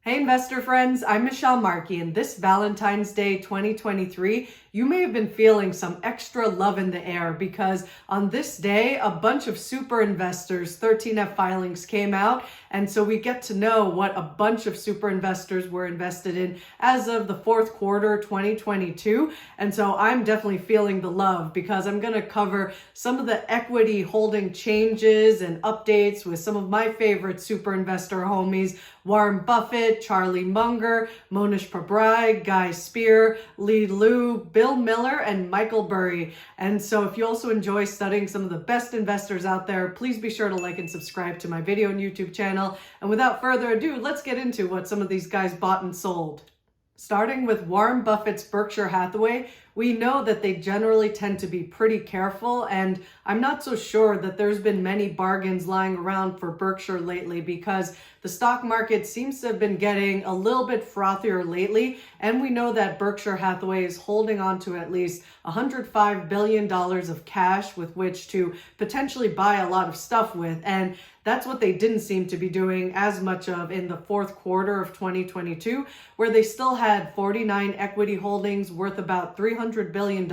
Hey investor friends, I'm Michelle Markey, and this Valentine's Day 2023, you may have been feeling some extra love in the air because on this day, a bunch of super investors 13F filings came out, and so we get to know what a bunch of super investors were invested in as of the fourth quarter 2022, and so I'm definitely feeling the love because I'm going to cover some of the equity holding changes and updates with some of my favorite super investor homies, Warren Buffett, Charlie Munger, Mohnish Pabrai, Spier, Lee Liu, Bill Miller, and Michael Burry. And so if you also enjoy studying some of the best investors out there, please be sure to like and subscribe to my video and YouTube channel. And without further ado, let's get into what some of these guys bought and sold. Starting with Warren Buffett's Berkshire Hathaway, we know that they generally tend to be pretty careful, and I'm not so sure that there's been many bargains lying around for Berkshire lately because the stock market seems to have been getting a little bit frothier lately, and we know that Berkshire Hathaway is holding on to at least $105 billion of cash with which to potentially buy a lot of stuff with, and that's what they didn't seem to be doing as much of in the fourth quarter of 2022, where they still had 49 equity holdings worth about $300 billion.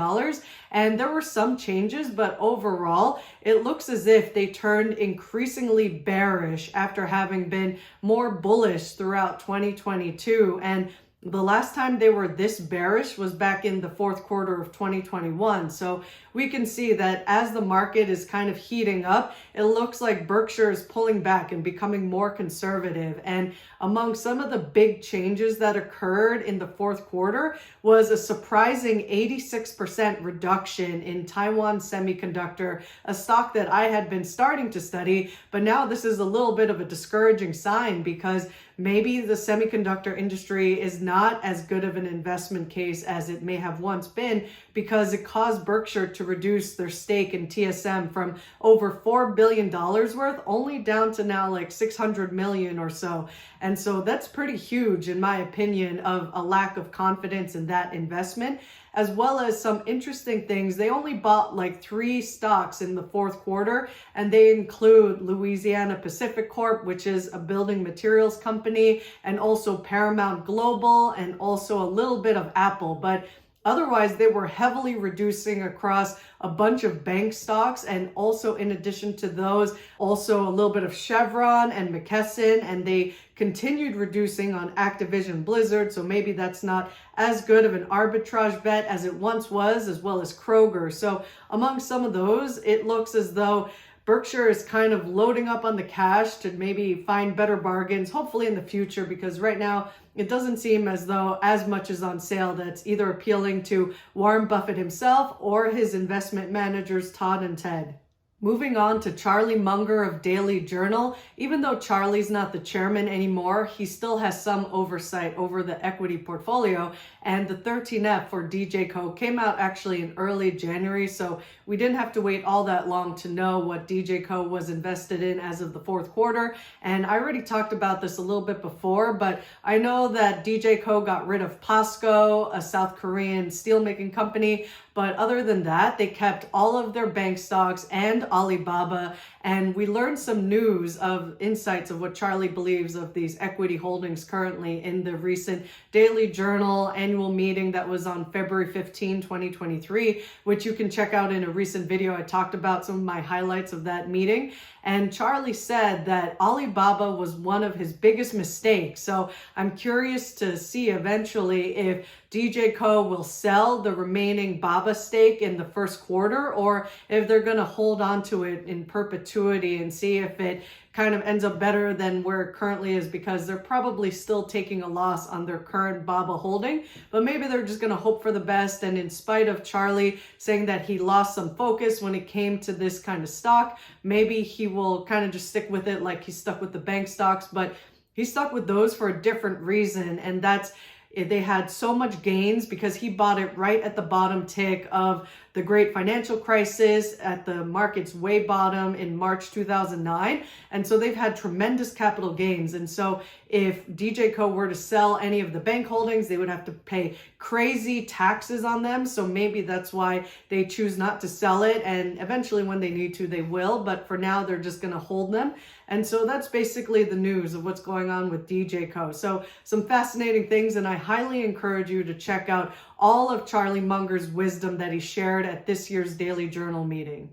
And there were some changes, but overall, it looks as if they turned increasingly bearish after having been more bullish throughout 2022. And the last time they were this bearish was back in the fourth quarter of 2021. So we can see that as the market is kind of heating up, it looks like Berkshire is pulling back and becoming more conservative. And among some of the big changes that occurred in the fourth quarter was a surprising 86% reduction in Taiwan Semiconductor, a stock that I had been starting to study. But now this is a little bit of a discouraging sign because maybe the semiconductor industry is not as good of an investment case as it may have once been because it caused Berkshire to reduce their stake in TSM from over $4 billion worth only down to now like 600 million or so. And so that's pretty huge in my opinion of a lack of confidence in that investment, as well as some interesting things. They only bought like 3 stocks in the fourth quarter, and they include Louisiana Pacific Corp, which is a building materials company, and also Paramount Global, and also a little bit of Apple. But otherwise, they were heavily reducing across a bunch of bank stocks, and also in addition to those, also a little bit of Chevron and McKesson, and they continued reducing on Activision Blizzard, so maybe that's not as good of an arbitrage bet as it once was, as well as Kroger. So among some of those, it looks as though Berkshire is kind of loading up on the cash to maybe find better bargains, hopefully in the future, because right now it doesn't seem as though as much is on sale that's either appealing to Warren Buffett himself or his investment managers, Todd and Ted. Moving on to Charlie Munger of Daily Journal. Even though Charlie's not the chairman anymore, he still has some oversight over the equity portfolio. And the 13F for DJCO came out actually in early January, so we didn't have to wait all that long to know what DJCO was invested in as of the fourth quarter. And I already talked about this a little bit before, but I know that DJCO got rid of POSCO, a South Korean steelmaking company. But other than that, they kept all of their bank stocks and Alibaba. And we learned some news of insights of what Charlie believes of these equity holdings currently in the recent Daily Journal annual meeting that was on February 15, 2023, which you can check out in a recent video. I talked about some of my highlights of that meeting. And Charlie said that Alibaba was one of his biggest mistakes. So I'm curious to see eventually if DJCO will sell the remaining Baba stake in the first quarter, or if they're going to hold on to it in perpetuity and see if it kind of ends up better than where it currently is, because they're probably still taking a loss on their current Baba holding. But maybe they're just going to hope for the best. And in spite of Charlie saying that he lost some focus when it came to this kind of stock, maybe he will kind of just stick with it like he stuck with the bank stocks. But he stuck with those for a different reason, and that's they had so much gains because he bought it right at the bottom tick of the great financial crisis at the market's way bottom in March 2009. And so they've had tremendous capital gains. And so if DJCO were to sell any of the bank holdings, they would have to pay crazy taxes on them. So maybe that's why they choose not to sell it. And eventually when they need to, they will. But for now, they're just going to hold them. And so that's basically the news of what's going on with DJCO. So some fascinating things, and I highly encourage you to check out all of Charlie Munger's wisdom that he shared at this year's Daily Journal meeting.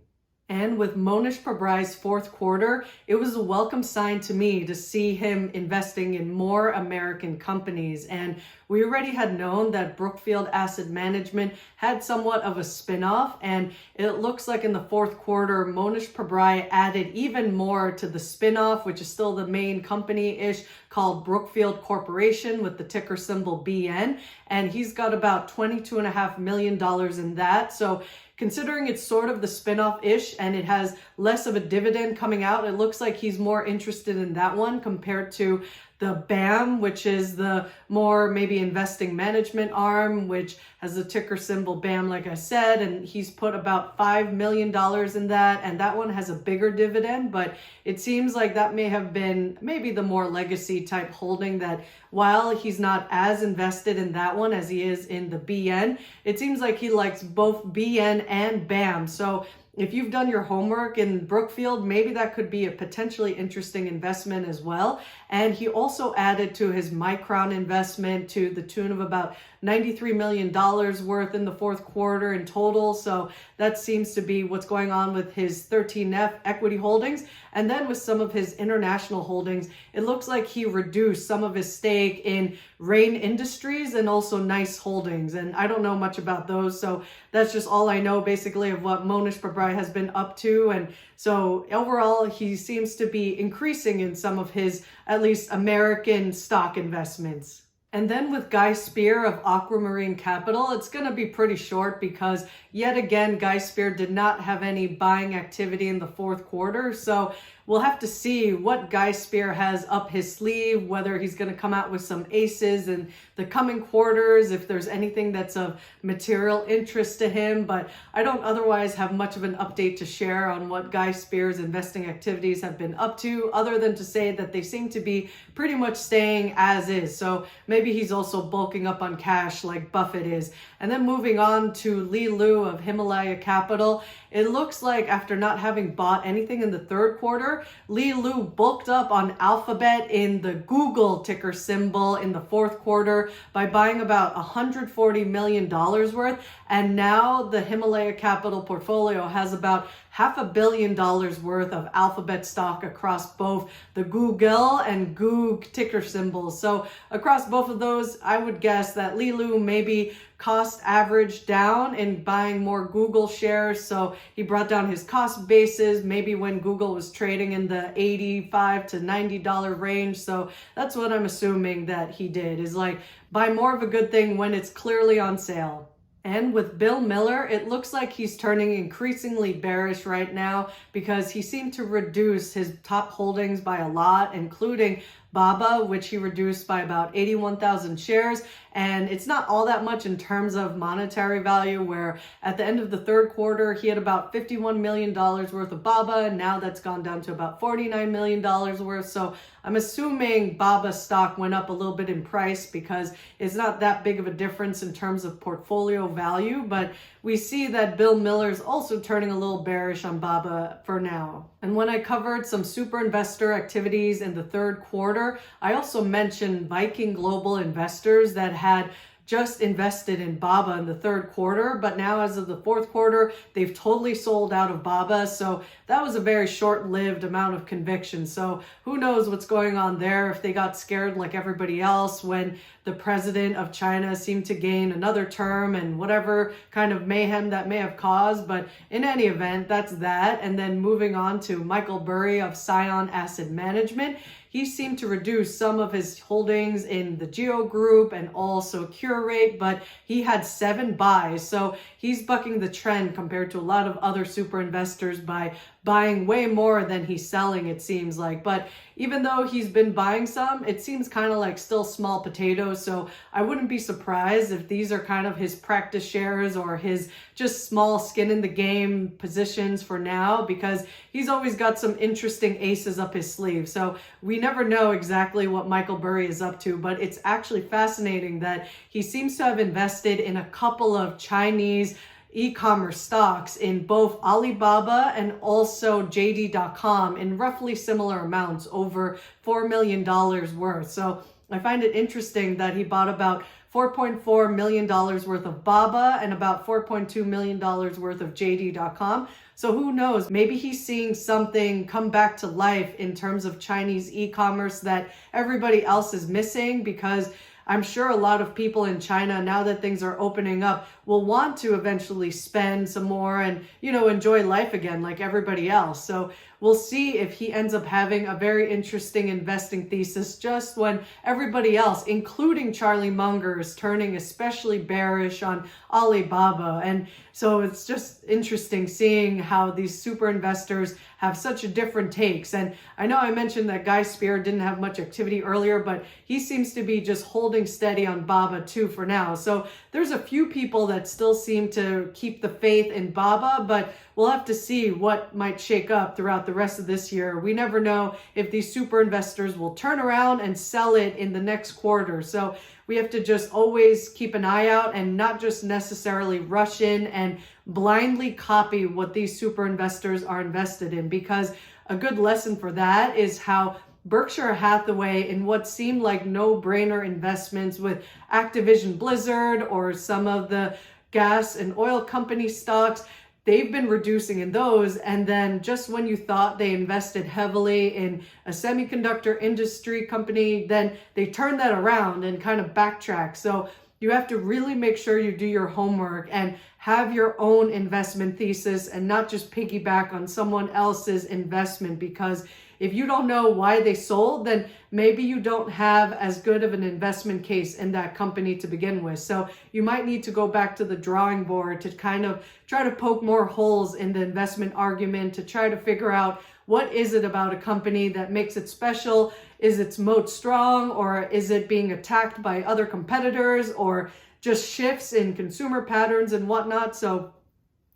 And with Mohnish Pabrai's fourth quarter, it was a welcome sign to me to see him investing in more American companies. And we already had known that Brookfield Asset Management had somewhat of a spinoff, and it looks like in the fourth quarter, Mohnish Pabrai added even more to the spinoff, which is still the main company-ish, called Brookfield Corporation with the ticker symbol BN. And he's got about $22.5 million in that. So considering it's sort of the spin-off-ish and it has less of a dividend coming out, it looks like he's more interested in that one compared to the BAM, which is the more maybe investing management arm, which has the ticker symbol BAM, like I said, and he's put about $5 million in that, and that one has a bigger dividend, but it seems like that may have been maybe the more legacy type holding that while he's not as invested in that one as he is in the BN, it seems like he likes both BN and BAM. So if you've done your homework in Brookfield, maybe that could be a potentially interesting investment as well. And he also added to his Micron investment to the tune of about $93 million worth in the fourth quarter in total. So that seems to be what's going on with his 13F equity holdings. And then with some of his international holdings, it looks like he reduced some of his stake in Rain Industries and also Nice Holdings. And I don't know much about those. So that's just all I know basically of what Mohnish Pabrai has been up to. And so overall, he seems to be increasing in some of his, at least American stock investments. And then with Guy Spier of Aquamarine Capital, it's going to be pretty short because yet again, Guy Spier did not have any buying activity in the fourth quarter. So we'll have to see what Guy Spier has up his sleeve, whether he's going to come out with some aces in the coming quarters, if there's anything that's of material interest to him. But I don't otherwise have much of an update to share on what Guy Spier's investing activities have been up to, other than to say that they seem to be pretty much staying as is. So maybe he's also bulking up on cash like Buffett is. And then moving on to Li Lu of Himalaya Capital, it looks like after not having bought anything in the third quarter, Li Lu bulked up on Alphabet in the Google ticker symbol in the fourth quarter by buying about $140 million worth. And now the Himalaya Capital portfolio has about $500 million worth of Alphabet stock across both the Google and Goog ticker symbols. So across both of those, I would guess that Li Lu maybe cost average down in buying more Google shares. So he brought down his cost basis maybe when Google was trading in the $85 to $90 range. So that's what I'm assuming that he did, is like buy more of a good thing when it's clearly on sale. And with Bill Miller, it looks like he's turning increasingly bearish right now because he seemed to reduce his top holdings by a lot, including Baba, which he reduced by about 81,000 shares. And it's not all that much in terms of monetary value, where at the end of the third quarter, he had about $51 million worth of Baba. And now that's gone down to about $49 million worth. So I'm assuming Baba's stock went up a little bit in price because it's not that big of a difference in terms of portfolio value. But we see that Bill Miller's also turning a little bearish on Baba for now. And when I covered some super investor activities in the third quarter, I also mentioned Viking Global Investors that had just invested in Baba in the third quarter, but now as of the fourth quarter, they've totally sold out of Baba. So that was a very short-lived amount of conviction. So who knows what's going on there, if they got scared like everybody else when the president of China seemed to gain another term and whatever kind of mayhem that may have caused. But in any event, that's that. And then moving on to Michael Burry of Scion Asset Management. He seemed to reduce some of his holdings in the Geo Group and also Curate, but he had 7 buys. So he's bucking the trend compared to a lot of other super investors by buying way more than he's selling, it seems like. But even though he's been buying some, it seems kind of like still small potatoes. So I wouldn't be surprised if these are kind of his practice shares or his just small skin in the game positions for now, because he's always got some interesting aces up his sleeve. So we never know exactly what Michael Burry is up to, but it's actually fascinating that he seems to have invested in a couple of Chinese e-commerce stocks in both Alibaba and also JD.com in roughly similar amounts, over $4 million worth. So I find it interesting that he bought about $4.4 million worth of Baba and about $4.2 million worth of JD.com. So who knows, maybe he's seeing something come back to life in terms of Chinese e-commerce that everybody else is missing, because I'm sure a lot of people in China, now that things are opening up, will want to eventually spend some more and, enjoy life again like everybody else. So we'll see if he ends up having a very interesting investing thesis just when everybody else, including Charlie Munger, is turning especially bearish on Alibaba. And so it's just interesting seeing how these super investors have such different takes. And I know I mentioned that guy Spier didn't have much activity earlier, but he seems to be just holding steady on Baba too for now. So there's a few people that still seem to keep the faith in Baba, but we'll have to see what might shake up throughout the rest of this year. We never know if these super investors will turn around and sell it in the next quarter. So we have to just always keep an eye out and not just necessarily rush in and blindly copy what these super investors are invested in, because a good lesson for that is how Berkshire Hathaway, in what seemed like no-brainer investments with Activision Blizzard or some of the gas and oil company stocks, they've been reducing in those. And then just when you thought they invested heavily in a semiconductor industry company, then they turn that around and kind of backtrack. So you have to really make sure you do your homework and have your own investment thesis and not just piggyback on someone else's investment, because if you don't know why they sold, then maybe you don't have as good of an investment case in that company to begin with. So you might need to go back to the drawing board to kind of try to poke more holes in the investment argument, to try to figure out what is it about a company that makes it special? Is its moat strong, or is it being attacked by other competitors, or just shifts in consumer patterns and whatnot? So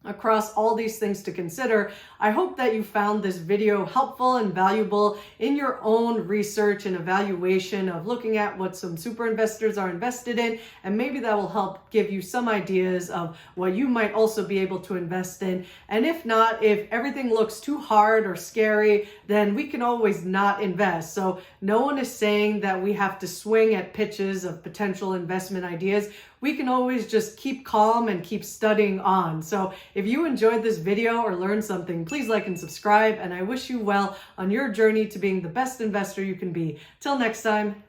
across all these things to consider, I hope that you found this video helpful and valuable in your own research and evaluation of looking at what some super investors are invested in, and maybe that will help give you some ideas of what you might also be able to invest in. And if not, if everything looks too hard or scary, then we can always not invest. So no one is saying that we have to swing at pitches of potential investment ideas. We can always just keep calm and keep studying on. So if you enjoyed this video or learned something, please like and subscribe, and I wish you well on your journey to being the best investor you can be. Till next time.